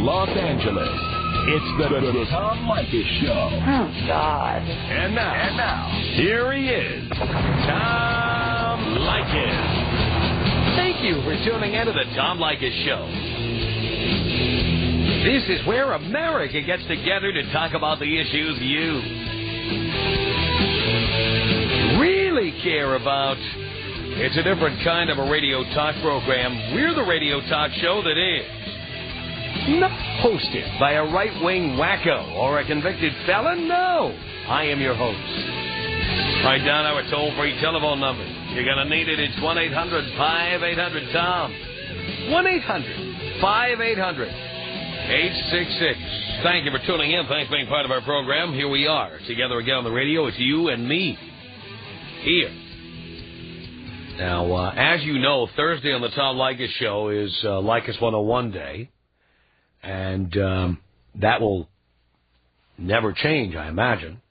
Los Angeles. It's the Tom Leykis Show. Oh, God. And now, here he is, Tom Leykis. Thank you for tuning in to the Tom Leykis Show. This is where America gets together to talk about the issues you really care about. It's a different kind of a radio talk program. We're the radio talk show that is not hosted by a right-wing wacko or a convicted felon. No, I am your host. Write down our toll-free telephone number. You're going to need it. It's 1-800-5800-TOM. 1-800-5800-866. Thank you for tuning in. Thanks for being part of our program. Here we are, together again on the radio. It's you and me here. Now, as you know, Thursday on the Tom Leykis Show is Leykis 101 Day, and that will never change, I imagine.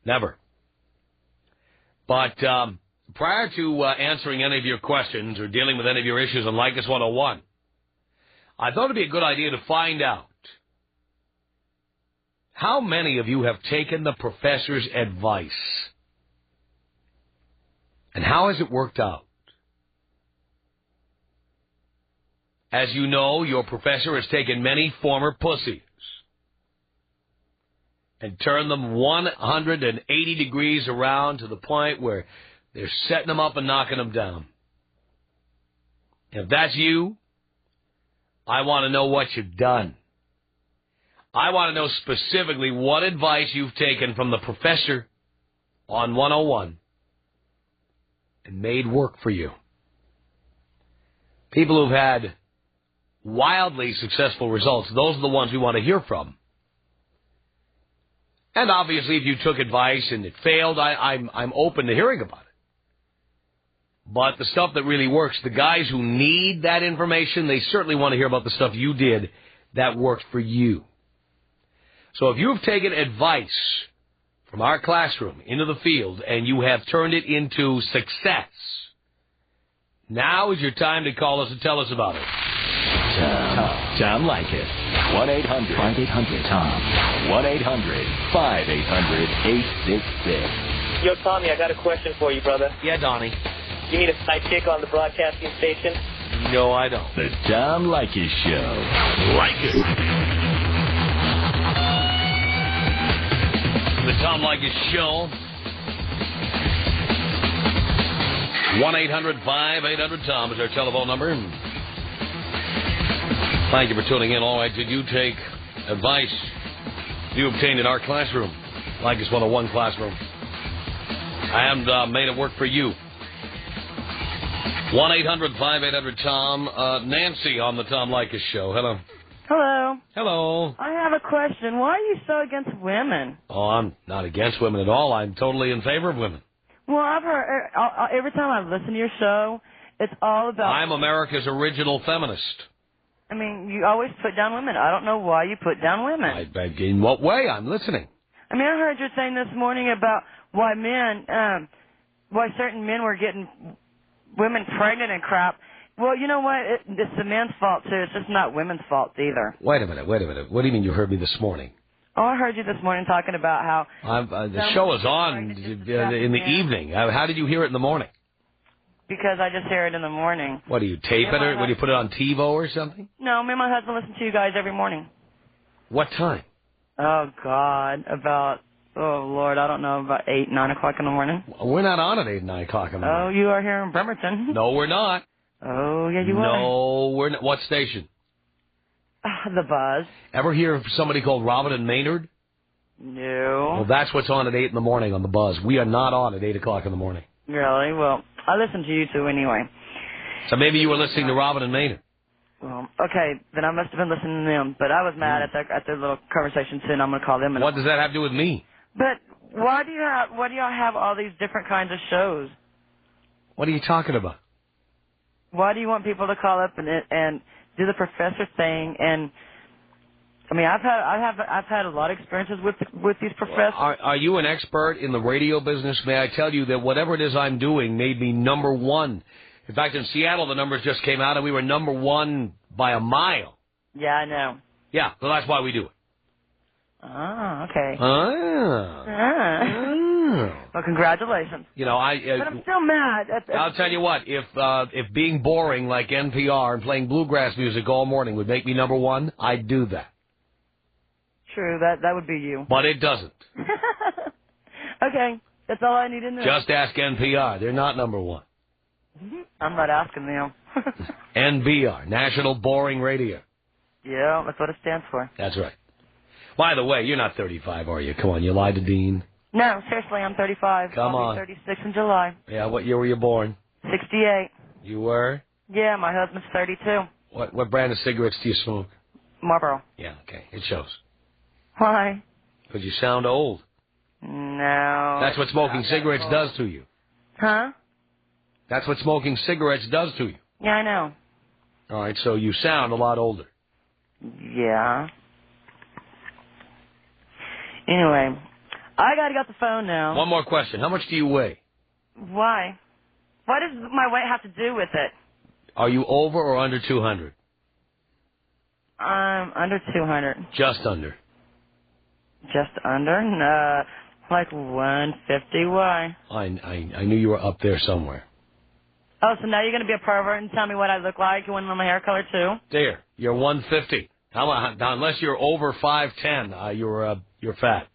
Never. But prior to answering any of your questions or dealing with any of your issues on Leykis 101, I thought it would be a good idea to find out how many of you have taken the professor's advice. And how has it worked out? As you know, your professor has taken many former pussies and turned them 180 degrees around to the point where they're setting them up and knocking them down. If that's you, I want to know what you've done. I want to know specifically what advice you've taken from the professor on 101 and made work for you. People who've had wildly successful results, those are the ones we want to hear from. And obviously, if you took advice and it failed, I'm open to hearing about it. But the stuff that really works, the guys who need that information, they certainly want to hear about the stuff you did that worked for you. So if you've taken advice from our classroom into the field and you have turned it into success, now is your time to call us and tell us about it. Tom Leykis. 1-800-5800-TOM. 1-800-5800-866. Yo, Tommy, I got a question for you, brother. Yeah, Donnie. You need a sidekick on the broadcasting station? No, I don't. The Tom Leykis Show. Leykis. The Tom Leykis Show. 1-800-5800-TOM is our telephone number. Thank you for tuning in. All right, did you take advice you obtained in our classroom, Leykis 101 classroom, and made it work for you? 1-800-5800-TOM. Nancy on the Tom Leykis Show. Hello. Hello. Hello. I have a question. Why are you so against women? Oh, I'm not against women at all. I'm totally in favor of women. Well, I've heard every time I've listened to your show, it's all about... I'm America's original feminist. I mean, you always put down women. I don't know why you put down women. In what way? I'm listening. I mean, I heard you saying this morning about why certain men were getting women pregnant and crap. Well, you know what? It's the men's fault, too. It's just not women's fault either. Wait a minute. What do you mean you heard me this morning? Oh, I heard you this morning talking about how... the show is on in the evening. How did you hear it in the morning? Because I just hear it in the morning. What, do you tape it or what, do you put it on TiVo or something? No, me and my husband listen to you guys every morning. What time? Oh, God. Oh, Lord, I don't know, about 8, 9 o'clock in the morning. We're not on at 8, 9 o'clock in the morning. Oh, you are here in Bremerton. No, we're not. Oh, yeah, you are. No, we're not. What station? The Buzz. Ever hear of somebody called Robin and Maynard? No. Well, that's what's on at 8 in the morning on the Buzz. We are not on at 8 o'clock in the morning. Really? Well, I listen to you two anyway. So maybe you were listening to Robin and Maynard. Well, okay, then I must have been listening to them. But I was mad at their little conversation too, and I'm going to call them. What does that have to do with me? But why do y'all have all these different kinds of shows? What are you talking about? Why do you want people to call up and do the professor thing? And I mean, I've had a lot of experiences with these professors. Are you an expert in the radio business? May I tell you that whatever it is I'm doing made me number one. In fact, in Seattle, the numbers just came out, and we were number one by a mile Yeah, I know. Yeah, so that's why we do it. Oh, okay. Ah. Well, congratulations. You know, but I'm still mad. I'll tell you what, if being boring like NPR and playing bluegrass music all morning would make me number one, I'd do that. True, that would be you. But it doesn't. Okay, that's all I need to know. Just ask NPR. They're not number one. I'm not asking them. NPR, National Boring Radio. Yeah, that's what it stands for. That's right. By the way, you're not 35, are you? Come on, you lied to Dean. No, seriously, I'm 35. Come I'll on. be 36 in July. Yeah, what year were you born? 68. You were? Yeah, my husband's 32. What brand of cigarettes do you smoke? Marlboro. Yeah, okay, it shows. Why? Because you sound old. No. That's what smoking cigarettes does to you. Huh? That's what smoking cigarettes does to you. Yeah, I know. All right, so you sound a lot older. Yeah. Anyway, I gotta get off the phone now. One more question. How much do you weigh? Why? What does my weight have to do with it? Are you over or under 200? I'm under 200. Just under. Just under? No, like 150. Why? I knew you were up there somewhere. Oh, so now you're going to be a pervert and tell me what I look like? You want to know my hair color, too? There, you're 150. Unless you're over 5'10", you're fat.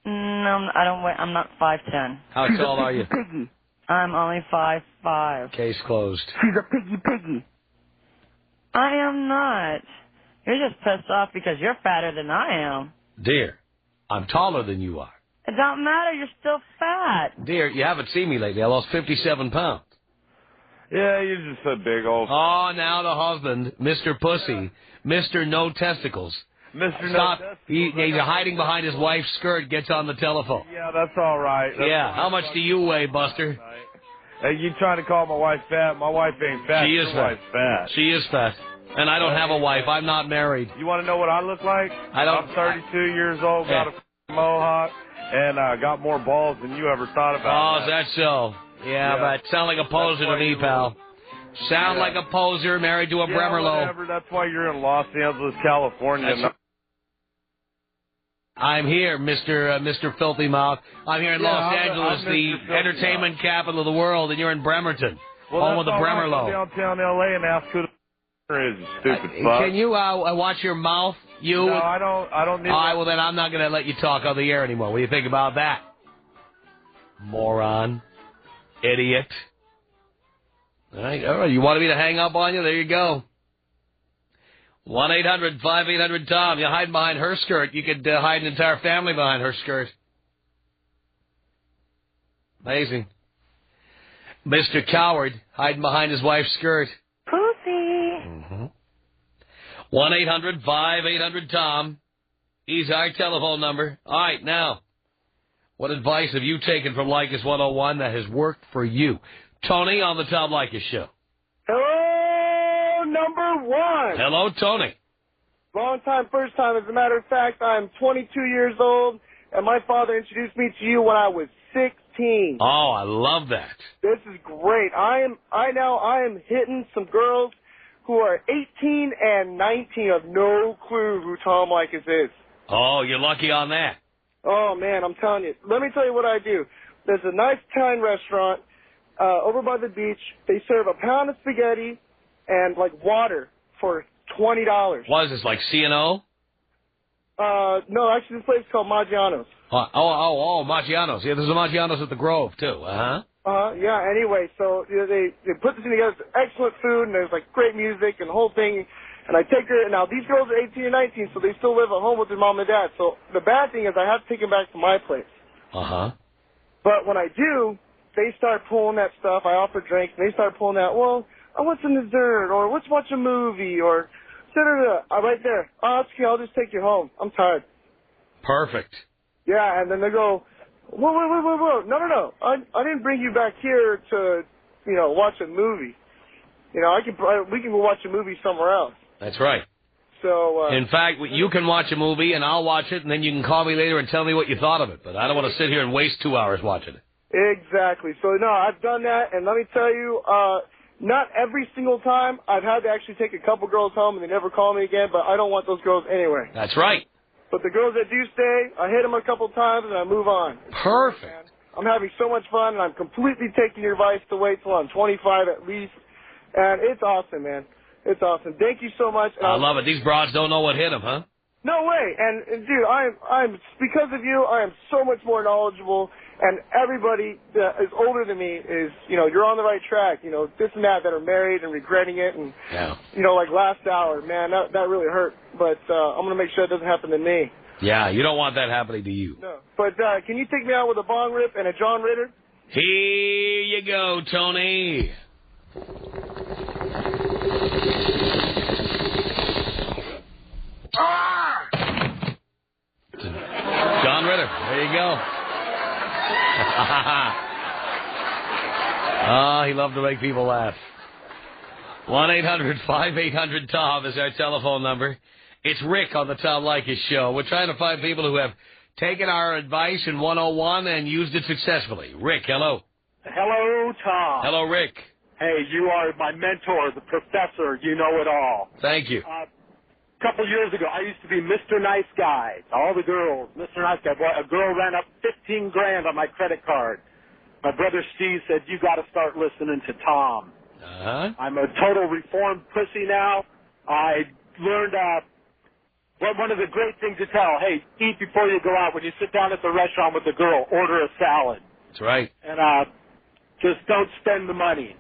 No, I don't weigh. I'm not 5'10". How tall are you? Piggy. I'm only 5'5". Case closed. She's a piggy. I am not. You're just pissed off because you're fatter than I am. Dear, I'm taller than you are. It don't matter. You're still fat. Dear, you haven't seen me lately. I lost 57 pounds. Yeah, you're just a big old... Oh, now the husband, Mr. Pussy, Mr. No Testicles. Mr. Stop. No He's hiding behind his wife's skirt, gets on the telephone. Yeah, that's all right. Yeah, how much do you weigh, Buster? Hey, you trying to call my wife fat? My wife ain't fat. She is Your fat. wife's fat. She is fat. And I don't have a wife. I'm not married. You want to know what I look like? I'm 32 years old, got a mohawk, and got more balls than you ever thought about. Oh, is that so? Yeah, but sound like a poser to me, pal. Sound like a poser married to a Bremerloh. Whatever. That's why you're in Los Angeles, California. I'm here, Mr. Filthy Mouth. I'm here in Los Angeles, the entertainment capital of the world, and you're in Bremerton, home of the Bremerloh. Downtown L.A. and ask who the is, you stupid fuck. Can you watch your mouth? You? No, I don't need. All right, well then I'm not going to let you talk on the air anymore. What do you think about that? Moron. Idiot. All right. You wanted me to hang up on you? There you go. 1-800-5800-TOM. You're hiding behind her skirt. You could hide an entire family behind her skirt. Amazing. Mr. Coward hiding behind his wife's skirt. Pussy. 1-800-5800-TOM. He's our telephone number. All right, now, what advice have you taken from Leykis 101 that has worked for you? Tony on the Tom Leykis Show. Hello, number one. Hello, Tony. Long time, first time. As a matter of fact, I'm 22 years old, and my father introduced me to you when I was 16. Oh, I love that. This is great. I am hitting some girls who are 18 and 19 have no clue who Tom Leykis is. Oh, you're lucky on that. Oh, man, I'm telling you. Let me tell you what I do. There's a nice Italian restaurant over by the beach. They serve a pound of spaghetti and, water for $20. What is this, like C&O? No, actually, this place is called Maggiano's. Maggiano's. Yeah, there's a Maggiano's at the Grove, too. Yeah, anyway, so they put this thing together. It's excellent food, and there's, great music and the whole thing. And I take her, and now these girls are 18 and 19, so they still live at home with their mom and dad. So the bad thing is I have to take them back to my place. But when I do, they start pulling that stuff. I offer drinks, and they start pulling that, well, I want some dessert, or let's watch a movie, or right there. Oh, it's okay, I'll just take you home. I'm tired. Perfect. Yeah, and then they go, whoa. No. I didn't bring you back here to, watch a movie. We can go watch a movie somewhere else. That's right. So, in fact, you can watch a movie, and I'll watch it, and then you can call me later and tell me what you thought of it. But I don't want to sit here and waste 2 hours watching it. Exactly. So, no, I've done that, and let me tell you, not every single time. I've had to actually take a couple girls home and they never call me again, but I don't want those girls anyway. That's right. But the girls that do stay, I hit them a couple times and I move on. Perfect. I'm having so much fun, and I'm completely taking your advice to wait till I'm 25 at least. And it's awesome, man. It's awesome. Thank you so much. I love it. These broads don't know what hit them, huh? No way. And dude, I'm because of you, I am so much more knowledgeable. And everybody that is older than me is, you're on the right track. This and that are married and regretting it. And, like last hour, man, that really hurt. But I'm going to make sure it doesn't happen to me. Yeah, you don't want that happening to you. No. But can you take me out with a bong rip and a John Ritter? Here you go, Tony. John Ritter. There you go. He loved to make people laugh. 1-800-5800-TOM is our telephone number. It's Rick on the Tom Leykis Show. We're trying to find people who have taken our advice in 101 and used it successfully. Rick, hello. Hello, Tom. Hello, Rick. Hey, you are my mentor, the professor. You know it all. Thank you. A couple years ago, I used to be Mr. Nice Guy. All the girls, Mr. Nice Guy. Boy, a girl ran up $15,000 on my credit card. My brother Steve said, you got to start listening to Tom. Uh-huh. I'm a total reformed pussy now. I learned one of the great things to tell, hey, eat before you go out. When you sit down at the restaurant with the girl, order a salad. That's right. And just don't spend the money.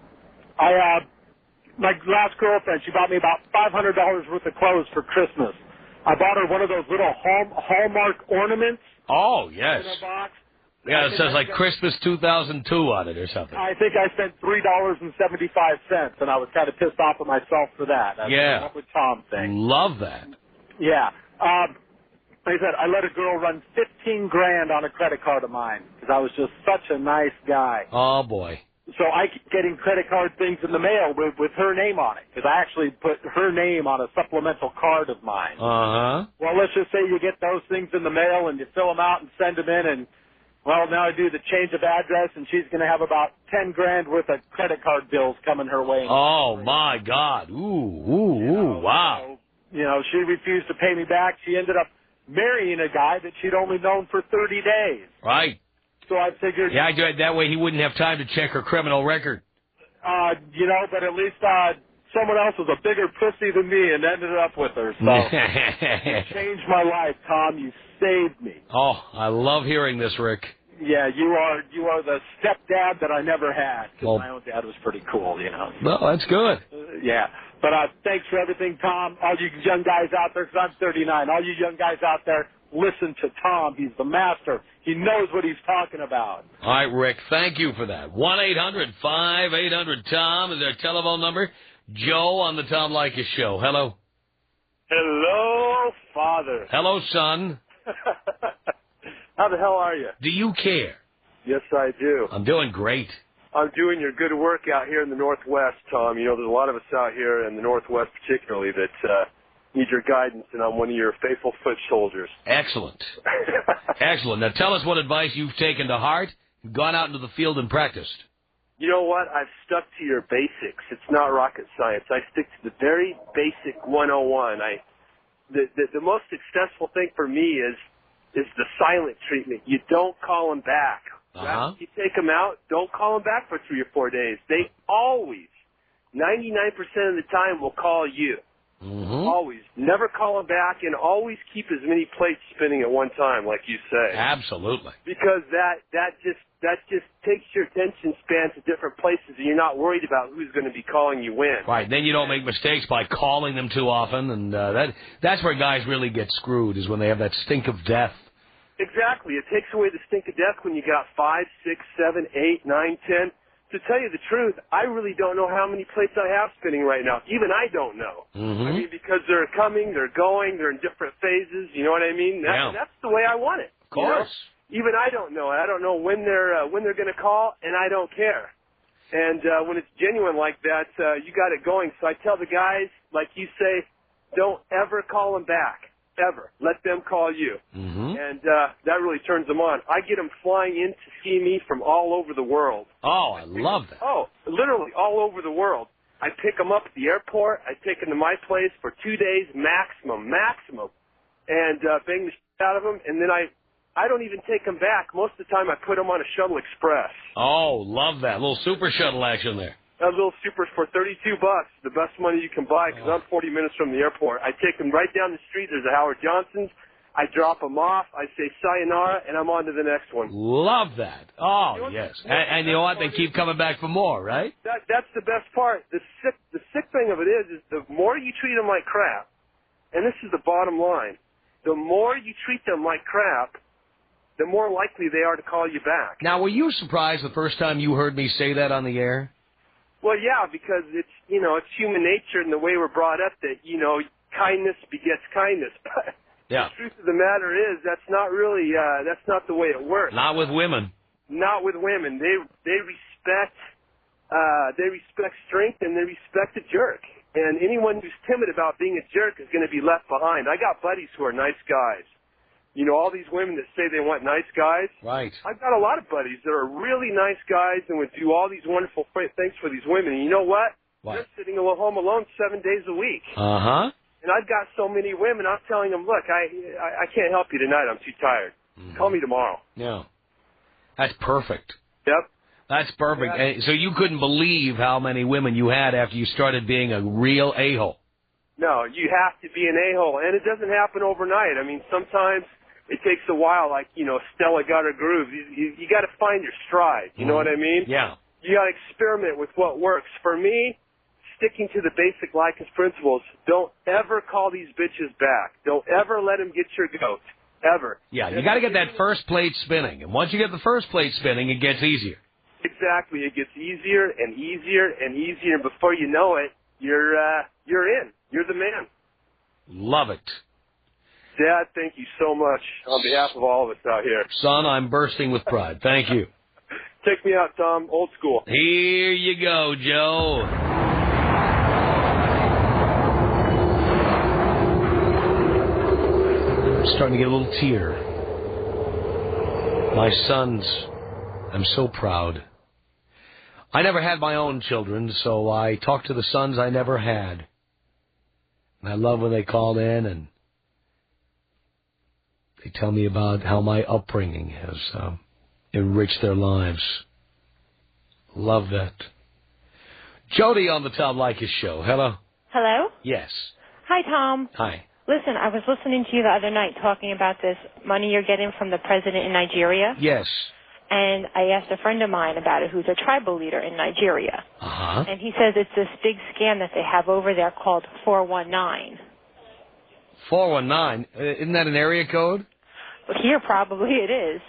My last girlfriend, she bought me about $500 worth of clothes for Christmas. I bought her one of those little Hallmark ornaments. Oh, yes. In a box. Yeah, it says like Christmas 2002 on it or something. I think I spent $3.75, and I was kind of pissed off at myself for that. That's yeah. What would Tom think? Love that. Yeah. Like I said, I let a girl run $15,000 on a credit card of mine because I was just such a nice guy. Oh, boy. So I keep getting credit card things in the mail with her name on it because I actually put her name on a supplemental card of mine. Uh-huh. Well, let's just say you get those things in the mail and you fill them out and send them in and, well, now I do the change of address and she's going to have about $10,000 worth of credit card bills coming her way. Oh, my God. Ooh, wow. So, she refused to pay me back. She ended up marrying a guy that she'd only known for 30 days. Right. So I figured... Yeah, that way he wouldn't have time to check her criminal record. But at least someone else was a bigger pussy than me and ended up with her. So you changed my life, Tom. You saved me. Oh, I love hearing this, Rick. Yeah, you are the stepdad that I never had because my own dad was pretty cool, Well, that's good. Yeah. But thanks for everything, Tom. All you young guys out there, because I'm 39, all you young guys out there, listen to Tom. He's the master. He knows what he's talking about. All right, Rick, thank you for that. 1-800-5800-TOM is our telephone number. Joe on the Tom Leykis Show. Hello. Hello, Father. Hello, son. How the hell are you? Do you care? Yes, I do. I'm doing great. I'm doing your good work out here in the Northwest, Tom. There's a lot of us out here in the Northwest particularly that need your guidance, and I'm one of your faithful foot soldiers. Excellent. Excellent. Now tell us what advice you've taken to heart and gone out into the field and practiced. You know what? I've stuck to your basics. It's not rocket science. I stick to the very basic 101. The most successful thing for me is the silent treatment. You don't them them back. Uh-huh. You take them out, don't call them back for 3 or 4 days. They always, 99% of the time, will call you. Mm-hmm. Always. Never call them back, and always keep as many plates spinning at one time, like you say. Absolutely. Because that just takes your attention span to different places, and you're not worried about who's going to be calling you when. Right. Then you don't make mistakes by calling them too often, and that's where guys really get screwed, is when they have that stink of death. Exactly. It takes away the stink of death when you got 5, 6, 7, 8, 9, 10. To tell you the truth, I really don't know how many plates I have spinning right now. Even I don't know. Mm-hmm. I mean, because they're coming, they're going, they're in different phases. You know what I mean? That's the way I want it. Of course. Even I don't know. I don't know when they're going to call, and I don't care. And when it's genuine like that, you got it going. So I tell the guys, like you say, don't ever call them back. ever. Let them call you. Mm-hmm. And that really turns them on. I get them flying in to see me from all over the world. Oh, I love that. Oh, literally all over the world. I pick them up at the airport. I take them to my place for 2 days maximum, and bang the shit out of them. And then I don't even take them back. Most of the time I put them on a shuttle express. Oh, love that. A little super shuttle action there. A little super for $32, the best money you can buy, because I'm 40 minutes from the airport. I take them right down the street. There's a Howard Johnson's. I drop them off. I say sayonara, and I'm on to the next one. Love that. Oh, yes. And you know what? They keep coming back for more, right? That's the best part. The sick thing of it is the more you treat them like crap, and this is the bottom line, the more you treat them like crap, the more likely they are to call you back. Now, were you surprised the first time you heard me say that on the air? Well, yeah, because it's human nature and the way we're brought up that, kindness begets kindness. But yeah. The truth of the matter is that's not really, that's not the way it works. Not with women. Not with women. They respect strength and they respect a jerk. And anyone who's timid about being a jerk is going to be left behind. I got buddies who are nice guys. All these women that say they want nice guys. Right. I've got a lot of buddies that are really nice guys and would do all these wonderful things for these women. And you know what? They're sitting home alone 7 days a week. Uh-huh. And I've got so many women, I'm telling them, look, I can't help you tonight. I'm too tired. Mm-hmm. Call me tomorrow. Yeah. That's perfect. Yep. That's perfect. Yeah. So you couldn't believe how many women you had after you started being a real a-hole. No, you have to be an a-hole. And it doesn't happen overnight. I mean, sometimes it takes a while, like, Stella got her groove. You got to find your stride. You know what I mean? Yeah. You got to experiment with what works. For me, sticking to the basic Leykis principles, don't ever call these bitches back. Don't ever let them get your goat. Ever. Yeah, you got to get that first plate spinning. And once you get the first plate spinning, it gets easier. Exactly. It gets easier and easier and easier. And before you know it, you're in. You're the man. Love it. Dad, thank you so much on behalf of all of us out here. Son, I'm bursting with pride. Thank you. Take me out, Tom. Old school. Here you go, Joe. I'm starting to get a little tear. My sons, I'm so proud. I never had my own children, so I talked to the sons I never had. And I love when they call in and they tell me about how my upbringing has enriched their lives. Love that. Jody on the Tom Leykis show. Hello. Hello? Yes. Hi, Tom. Hi. Listen, I was listening to you the other night talking about this money you're getting from the president in Nigeria. Yes. And I asked a friend of mine about it who's a tribal leader in Nigeria. Uh-huh. And he says it's this big scam that they have over there called 419. 419? Isn't that an area code? Here, probably it is.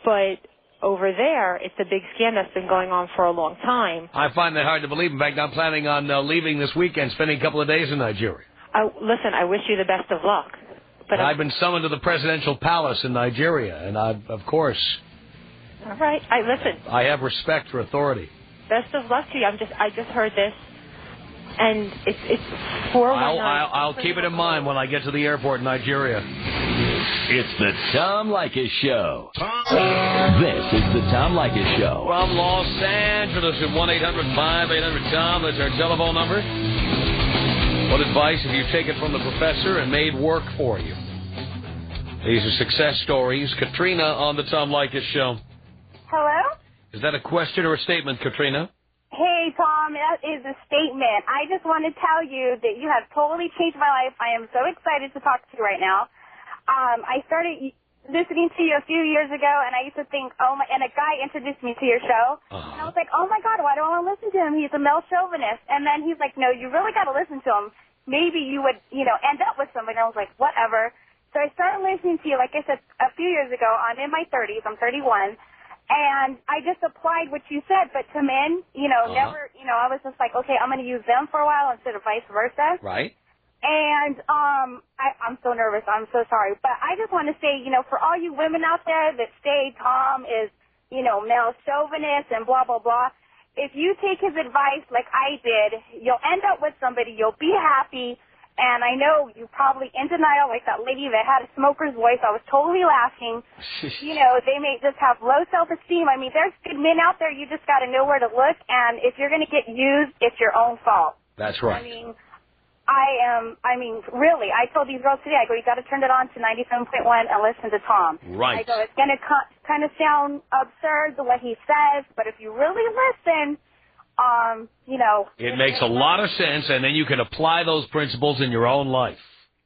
But over there, it's a big scam that's been going on for a long time. I find that hard to believe. In fact, I'm planning on leaving this weekend, spending a couple of days in Nigeria. Listen, I wish you the best of luck. But I've been summoned to the presidential palace in Nigeria, and of course... All right. Listen. I have respect for authority. Best of luck to you. I just heard this, and it's 419. I'll keep it in mind when I get to the airport in Nigeria. It's the Tom Leykis Show. This is the Tom Leykis Show. From Los Angeles at 1-800-5800-TOM. That's our telephone number. What advice have you taken from the professor and made work for you? These are success stories. Katrina on the Tom Leykis Show. Hello? Is that a question or a statement, Katrina? Hey, Tom, that is a statement. I just want to tell you that you have totally changed my life. I am so excited to talk to you right now. I started listening to you a few years ago, and I used to think, and a guy introduced me to your show, and I was like, oh, my God, why do I want to listen to him? He's a male chauvinist. And then he's like, no, you really got to listen to him. Maybe you would, end up with somebody. And I was like, whatever. So I started listening to you, like I said, a few years ago. I'm in my 30s. I'm 31. And I just applied what you said, but to men, never, I was just like, okay, I'm going to use them for a while instead of vice versa. Right. And I'm so nervous. I'm so sorry. But I just want to say, for all you women out there that say Tom is, male chauvinist and blah, blah, blah, if you take his advice like I did, you'll end up with somebody, you'll be happy, And I know you're probably in denial, like that lady that had a smoker's voice. I was totally laughing. They may just have low self-esteem. I mean, there's good men out there. You just got to know where to look. And if you're going to get used, it's your own fault. That's right. Really, I told these girls today, I go, you got to turn it on to 97.1 and listen to Tom. Right. I go, it's going to kind of sound absurd the way he says, but if you really listen, it makes a lot of sense, and then you can apply those principles in your own life.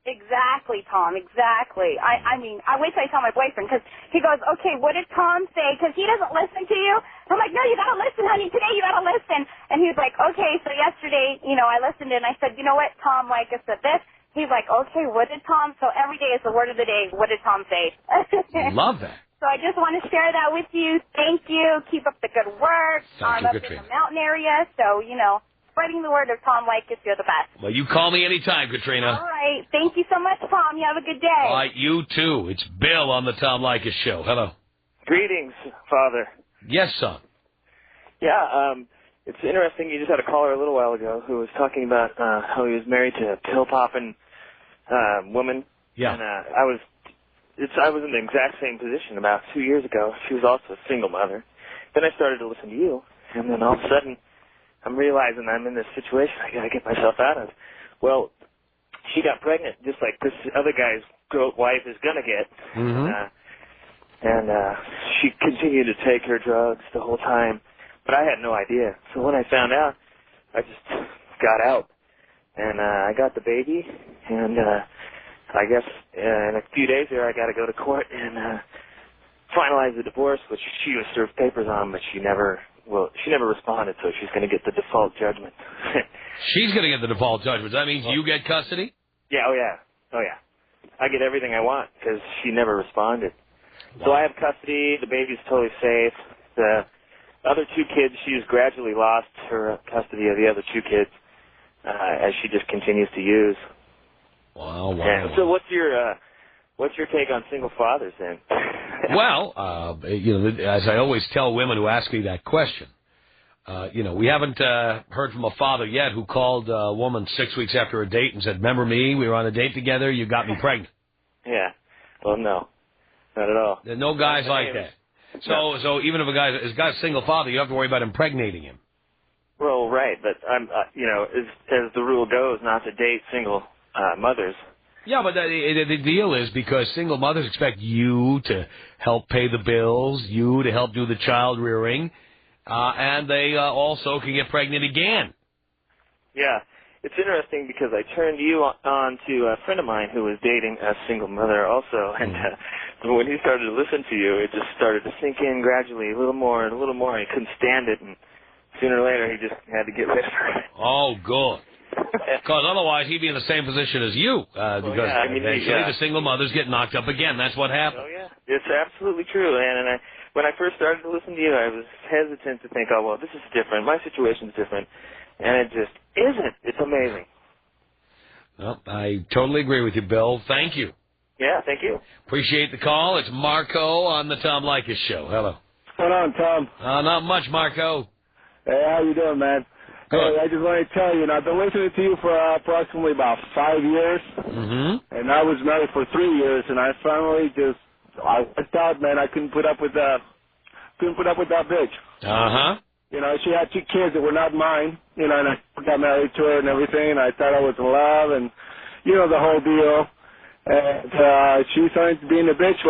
Exactly, Tom, exactly. I wait till I tell my boyfriend, because he goes, okay, what did Tom say? Because he doesn't listen to you. I'm like, no, you got to listen, honey. Today you got to listen. And he's like, okay, so yesterday, I listened and I said, you know what, Tom Leykis said this. He's like, okay, what did Tom? So every day is the word of the day. What did Tom say? Love that. So I just want to share that with you. Thank you. Keep up the good work. Thank I'm you, up in the mountain area, so, spreading the word of Tom Leykis, you're the best. Well, you call me anytime, Katrina. All right. Thank you so much, Tom. You have a good day. All right, you too. It's Bill on the Tom Leykis Show. Hello. Greetings, Father. Yes, son. Yeah, it's interesting. You just had a caller a little while ago who was talking about how he was married to a pill-popping woman. Yeah. And I was in the exact same position about 2 years ago. She was also a single mother. Then I started to listen to you, and then all of a sudden I'm realizing I'm in this situation I got to get myself out of. Well, she got pregnant just like this other guy's wife is going to get. Mm-hmm. And she continued to take her drugs the whole time, but I had no idea. So when I found out, I just got out, and I got the baby, and I guess in a few days there I got to go to court and finalize the divorce, which she was served papers on, but she never responded, so she's going to get the default judgment. She's going to get the default judgment. That means you get custody? Yeah, oh yeah. I get everything I want because she never responded. Wow. So I have custody. The baby's totally safe. The other two kids, she's gradually lost her custody of the other two kids as she just continues to use. Wow. And so what's your take on single fathers then? Well, as I always tell women who ask me that question, we haven't heard from a father yet who called a woman 6 weeks after a date and said, remember me? We were on a date together. You got me pregnant. Yeah. Well, no. Not at all. There are no guys like that. So even if a guy's a single father, you don't have to worry about impregnating him. Well, right, but I'm, as the rule goes, not to date single mothers. Yeah, but the deal is because single mothers expect you to help pay the bills, you to help do the child rearing, and they also can get pregnant again. Yeah. It's interesting because I turned you on to a friend of mine who was dating a single mother also, and when he started to listen to you, it just started to sink in gradually, a little more and a little more. He couldn't stand it, and sooner or later he just had to get rid of her. Oh, good. Because otherwise he'd be in the same position as you, because eventually the single mothers get knocked up again. That's what happens. Oh, yeah. It's absolutely true, and when I first started to listen to you, I was hesitant to think, oh, well, this is different. My situation's different. And it just isn't. It's amazing. Well, I totally agree with you, Bill. Thank you. Yeah, thank you. Appreciate the call. It's Marco on the Tom Leykis Show. Hello. What's going on, Tom? Not much, Marco. Hey, how you doing, man? Good. Hey, I just want to tell you, I've been listening to you for approximately about 5 years. Mm-hmm. And I was married for 3 years, and I finally I worked out, man. I couldn't put up with that bitch. Uh-huh. She had 2 kids that were not mine, and I got married to her and everything, and I thought I was in love, and, the whole deal. And she started being a bitch,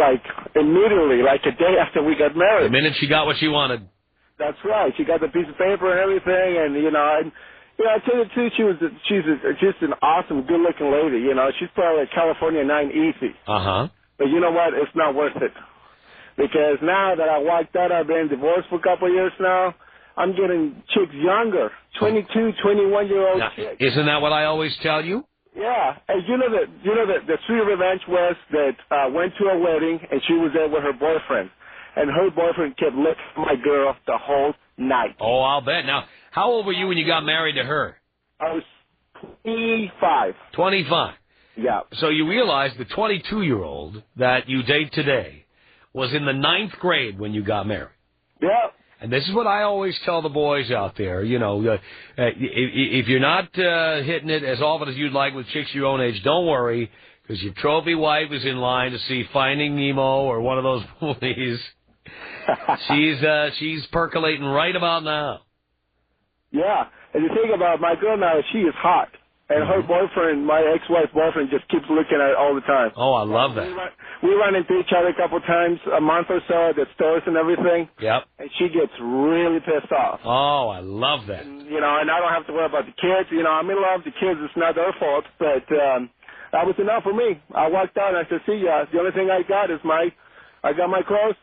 immediately, a day after we got married. The minute she got what she wanted. That's right. She got the piece of paper and everything, and, I tell you the truth, she's just an awesome, good-looking lady, She's probably a California 9 easy. Uh-huh. But you know what? It's not worth it. Because now that I walked out, I've been divorced for a couple of years now, I'm getting chicks younger, 22, 21-year-old chicks. Isn't that what I always tell you? Yeah. And the sweet revenge was that went to a wedding, and she was there with her boyfriend. And her boyfriend kept looking at my girl the whole night. Oh, I'll bet. Now, how old were you when you got married to her? I was 25. 25. Yeah. So you realize the 22-year-old that you date today was in the 9th grade when you got married. Yeah. And this is what I always tell the boys out there. You know, if you're not hitting it as often as you'd like with chicks your own age, don't worry, because your trophy wife is in line to see Finding Nemo or one of those movies. She's percolating right about now. Yeah, and the thing about my girl now is she is hot. And her boyfriend, my ex-wife's boyfriend, just keeps looking at her all the time. Oh, I love that. We run into each other a couple times a month or so at the stores and everything. Yep. And she gets really pissed off. Oh, I love that. And, you know, and I don't have to worry about the kids. You know, I'm in love with the kids. It's not their fault. But that was enough for me. I walked out and I said, see ya. The only thing I got is I got my clothes.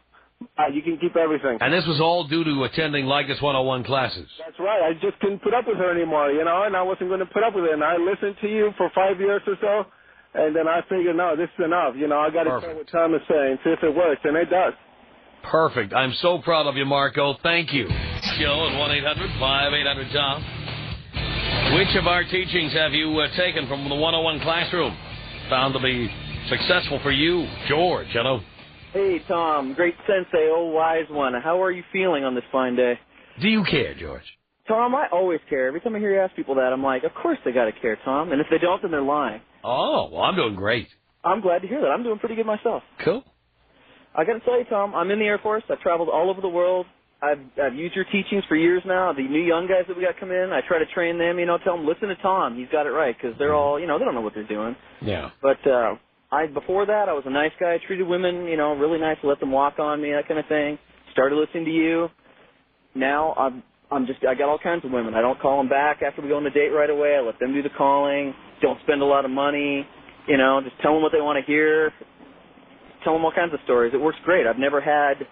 You can keep everything. And this was all due to attending Leykis 101 classes. That's right. I just couldn't put up with her anymore, you know, and I wasn't going to put up with it. And I listened to you for 5 years or so, and then I figured, no, this is enough. You know, I got to try what Tom is saying, see if it works, and it does. Perfect. I'm so proud of you, Marco. Thank you. Show at 1-800-5800-TOM. Which of our teachings have you taken from the 101 classroom? Found to be successful for you? George, hello. Hey, Tom. Great sensei, old wise one. How are you feeling on this fine day? Do you care, George? Tom, I always care. Every time I hear you ask people that, I'm like, of course they got to care, Tom. And if they don't, then they're lying. Oh, well, I'm doing great. I'm glad to hear that. I'm doing pretty good myself. Cool. I got to tell you, Tom, I'm in the Air Force. I've traveled all over the world. I've used your teachings for years now. The new young guys that we got come in, I try to train them, you know, tell them, listen to Tom. He's got it right, because they're all, you know, they don't know what they're doing. Yeah. But before that, I was a nice guy. I treated women, you know, really nice, let them walk on me, that kind of thing. Started listening to you. Now I got all kinds of women. I don't call them back after we go on a date right away. I let them do the calling. Don't spend a lot of money. You know, just tell them what they want to hear. Tell them all kinds of stories. It works great. I've never had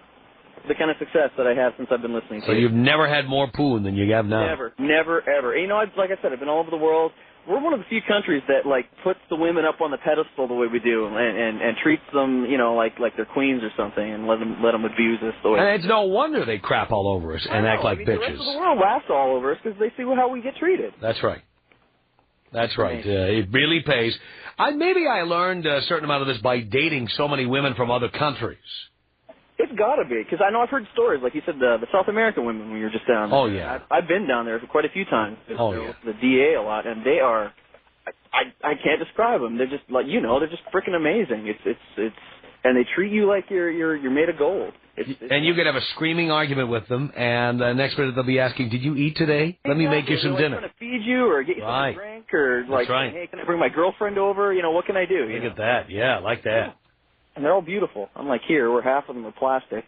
the kind of success that I have since I've been listening to you. So you've never had more poon than you have now? Never, ever. And, you know, like I said, I've been all over the world. We're one of the few countries that, like, puts the women up on the pedestal the way we do and treats them, you know, like they're queens or something and let them abuse us the way. And it's no wonder they crap all over us and act like bitches. The rest of the world laughs all over us because they see how we get treated. That's right. That's right. It really pays. Maybe I learned a certain amount of this by dating so many women from other countries. It's got to be, because I know I've heard stories, like you said, the South American women when you were just down there. Oh, yeah. I've been down there quite a few times. Oh, yeah. The DA a lot, and they are, I can't describe them. They're just, like, you know, they're just freaking amazing. It's, and they treat you like you're made of gold. And you could have a screaming argument with them, and next minute they'll be asking, did you eat today? Let me make you some dinner. Trying to feed you or get you some drink or, like, hey, can I bring my girlfriend over? You know, what can I do? Look at that. Yeah, I like that. And they're all beautiful. I'm like, here, where half of them are plastic.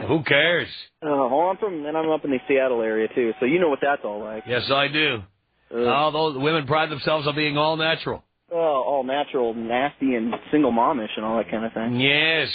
Who cares? And I'm up in the Seattle area, too, so you know what that's all like. Yes, I do. Those women pride themselves on being all natural. Oh, all natural, nasty, and single momish and all that kind of thing. Yes.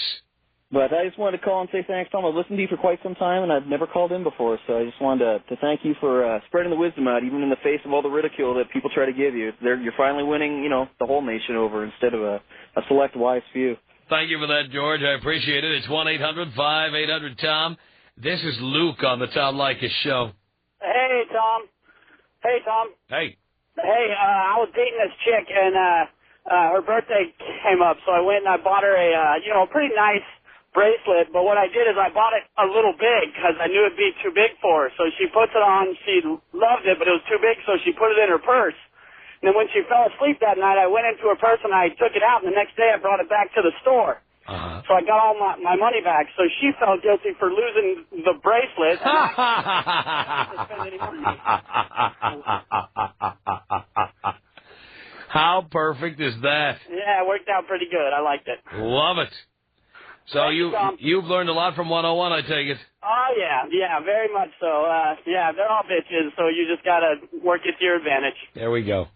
But I just wanted to call and say thanks, Tom. I've listened to you for quite some time, and I've never called in before, so I just wanted to thank you for spreading the wisdom out, even in the face of all the ridicule that people try to give you. You're finally winning, you know, the whole nation over instead of a select wise few. Thank you for that, George. I appreciate it. It's 1-800-5800-TOM. This is Luke on the Tom Leykis Show. Hey, Tom. Hey, Tom. Hey. Hey, I was dating this chick, and her birthday came up, so I went and I bought her a pretty nice bracelet, but what I did is I bought it a little big because I knew it'd be too big for her. So she puts it on. She loved it, but it was too big, so she put it in her purse. And then when she fell asleep that night, I went into her purse and I took it out, and the next day I brought it back to the store. So I got all my money back. So she felt guilty for losing the bracelet. How perfect is that? Yeah, it worked out pretty good. I liked it. Love it. So you've learned a lot from 101, I take it. Oh, yeah, very much so. Yeah, they're all bitches, so you just got to work it to your advantage. There we go.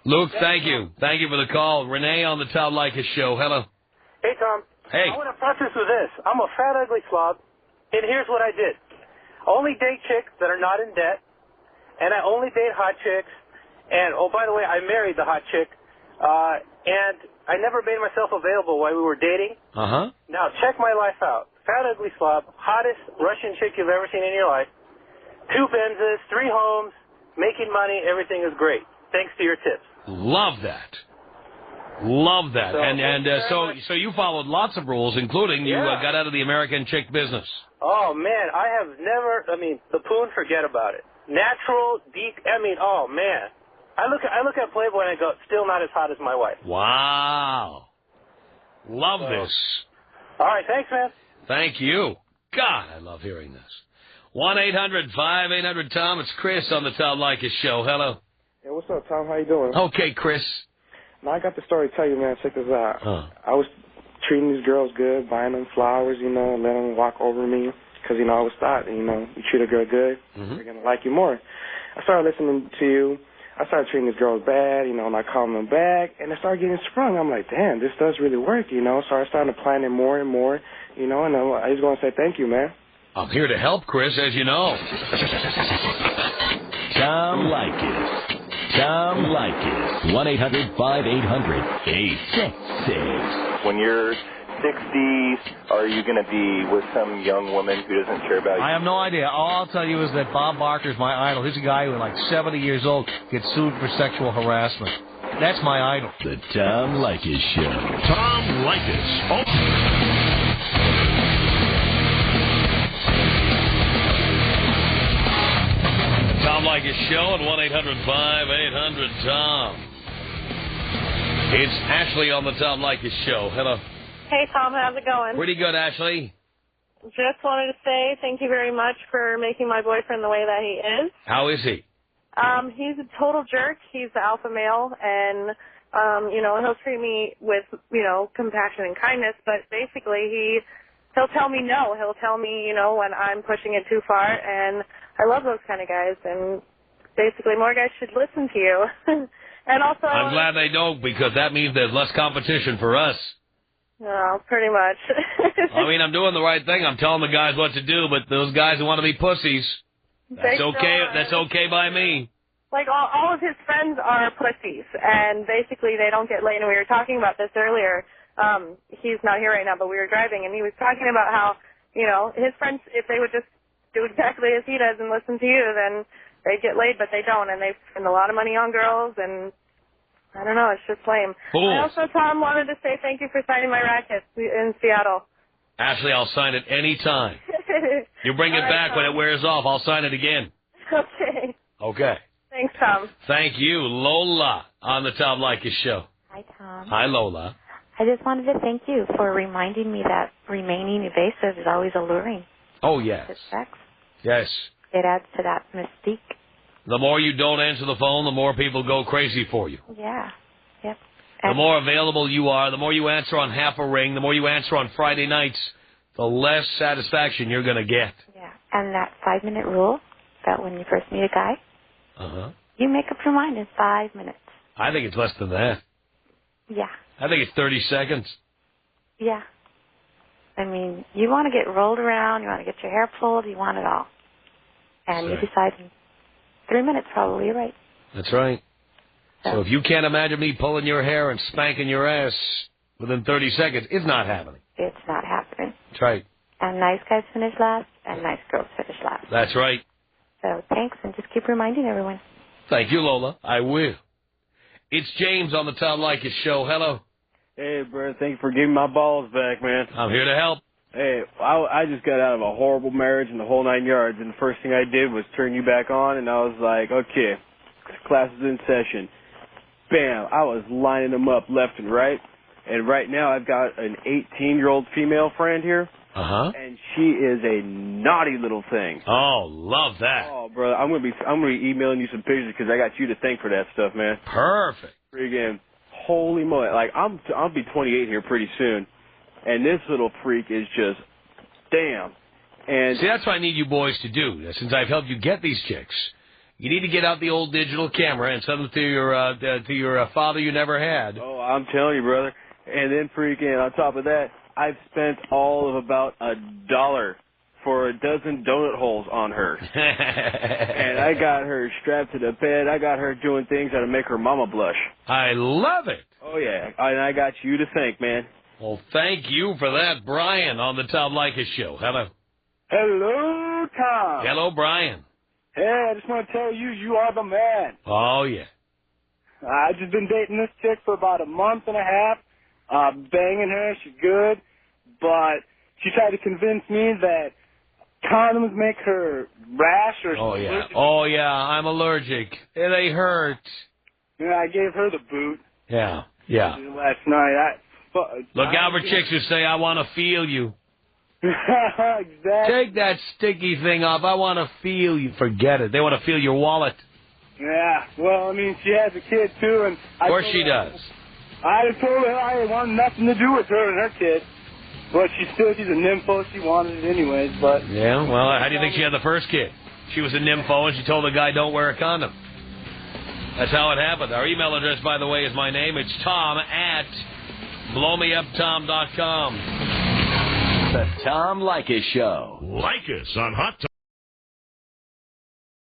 Luke, thank you. Thank you for the call. Renee on the Tom Leykis Show. Hello. Hey, Tom. Hey. I want to preface with this. I'm a fat, ugly slob, and here's what I did. I only date chicks that are not in debt, and I only date hot chicks, and, oh, by the way, I married the hot chick, and I never made myself available while we were dating. Now, check my life out. Fat, ugly slob, hottest Russian chick you've ever seen in your life, 2 Benzes, 3 homes, making money, everything is great. Thanks to your tips. Love that. Love that. So, So you followed lots of rules, including you got out of the American chick business. Oh, man, I have never, the poon, forget about it. Natural, deep, oh, man. I look at Playboy and I go, still not as hot as my wife. Wow. Love this. All right, thanks, man. Thank you. God, I love hearing this. 1-800-5800-TOM. It's Chris on the Tom Leykis Show. Hello. Hey, what's up, Tom? How you doing? Okay, Chris. Now, I got the story to tell you, man. Check this out. Huh. I was treating these girls good, buying them flowers, and letting them walk over me. Because, I always thought, you treat a girl good, they're going to like you more. I started listening to you. I started treating these girls bad, and I called them back, and I started getting sprung. I'm like, damn, this does really work, So I started applying it more and more, and I just want to say thank you, man. I'm here to help, Chris, as you know. Tom Leykis. Tom Leykis. 1-800-5800-866. When you're 60, are you going to be with some young woman who doesn't care about you? I have no idea. All I'll tell you is that Bob Barker's my idol. He's a guy who, 70 years old, gets sued for sexual harassment. That's my idol. The Tom Leykis Show. Tom Leykis. Oh. Tom Leykis Show at 1-800-5800-TOM. It's Ashley on the Tom Leykis Show. Hello. Hey, Tom. How's it going? Pretty good, Ashley. Just wanted to say thank you very much for making my boyfriend the way that he is. How is he? He's a total jerk. He's the alpha male, and, he'll treat me with, compassion and kindness, but basically he'll tell me no. He'll tell me, when I'm pushing it too far, and I love those kind of guys, and basically more guys should listen to you. And also... I'm glad they don't, because that means there's less competition for us. No, pretty much. I'm doing the right thing. I'm telling the guys what to do, but those guys who want to be pussies, that's okay. That's okay by me. All of his friends are pussies, and basically they don't get laid. And we were talking about this earlier. He's not here right now, but we were driving, and he was talking about how, his friends, if they would just do exactly as he does and listen to you, then they get laid, but they don't, and they spend a lot of money on girls, and I don't know, it's just lame. Fools. I also, Tom, wanted to say thank you for signing my racket in Seattle. Ashley, I'll sign it any time. You bring it back Tom. When it wears off, I'll sign it again. Okay. Okay. Thanks, Tom. Thank you, Lola, on the Tom Leykis Show. Hi, Tom. Hi, Lola. I just wanted to thank you for reminding me that remaining evasive is always alluring. Oh, yes. To sex. Yes. It adds to that mystique. The more you don't answer the phone, the more people go crazy for you. Yeah. Yep. The more available you are, the more you answer on half a ring, the more you answer on Friday nights, the less satisfaction you're going to get. Yeah. And that 5-minute rule, that when you first meet a guy, you make up your mind in 5 minutes. I think it's less than that. Yeah. I think it's 30 seconds. Yeah. You want to get rolled around, you want to get your hair pulled, you want it all. And you decide in 3 minutes probably, you're right. That's right. So if you can't imagine me pulling your hair and spanking your ass within 30 seconds, it's not happening. It's not happening. That's right. And nice guys finish last, and nice girls finish last. That's right. So thanks, and just keep reminding everyone. Thank you, Lola. I will. It's James on the Tom Leykis Show. Hello. Hey, bro. Thank you for giving my balls back, man. I'm here to help. Hey, I just got out of a horrible marriage and the whole 9 yards, and the first thing I did was turn you back on, and I was like, okay, class is in session. Bam. I was lining them up left and right, and right now I've got an 18-year-old female friend here. And she is a naughty little thing. Oh, love that. Oh, brother, I'm gonna be emailing you some pictures because I got you to thank for that stuff, man. Perfect. Freaking holy moly! I'll be 28 here pretty soon, and this little freak is just damn. And see, that's what I need you boys to do. Since I've helped you get these chicks, you need to get out the old digital camera and send them to your father you never had. Oh, I'm telling you, brother. And then freaking on top of that, I've spent all of about $1 for a dozen donut holes on her. And I got her strapped to the bed. I got her doing things that'll make her mama blush. I love it. Oh, yeah. And I got you to thank, man. Well, thank you for that, Brian, on the Tom Leykis Show. Hello. Hello, Tom. Hello, Brian. Hey, I just want to tell you, you are the man. Oh, yeah. I've just been dating this chick for about a month and a half. Banging her, she's good, but she tried to convince me that condoms make her rash or Oh, allergic. yeah. Oh, yeah, I'm allergic. They hurt. Yeah, I gave her the boot Yeah, yeah. last night. Look out for chicks who say, I want to feel you. Exactly. Take that sticky thing off. I want to feel you. Forget it. They want to feel your wallet. Yeah, well, I mean, she has a kid, too, and Of course she does. I told her I wanted nothing to do with her and her kid. But she's a nympho. She wanted it anyways, but... Yeah, well, how do you think she had the first kid? She was a nympho, and she told the guy, don't wear a condom. That's how it happened. Our email address, by the way, is my name. It's Tom@blowmeuptom.com. The Tom Leykis Show. Like us on Hot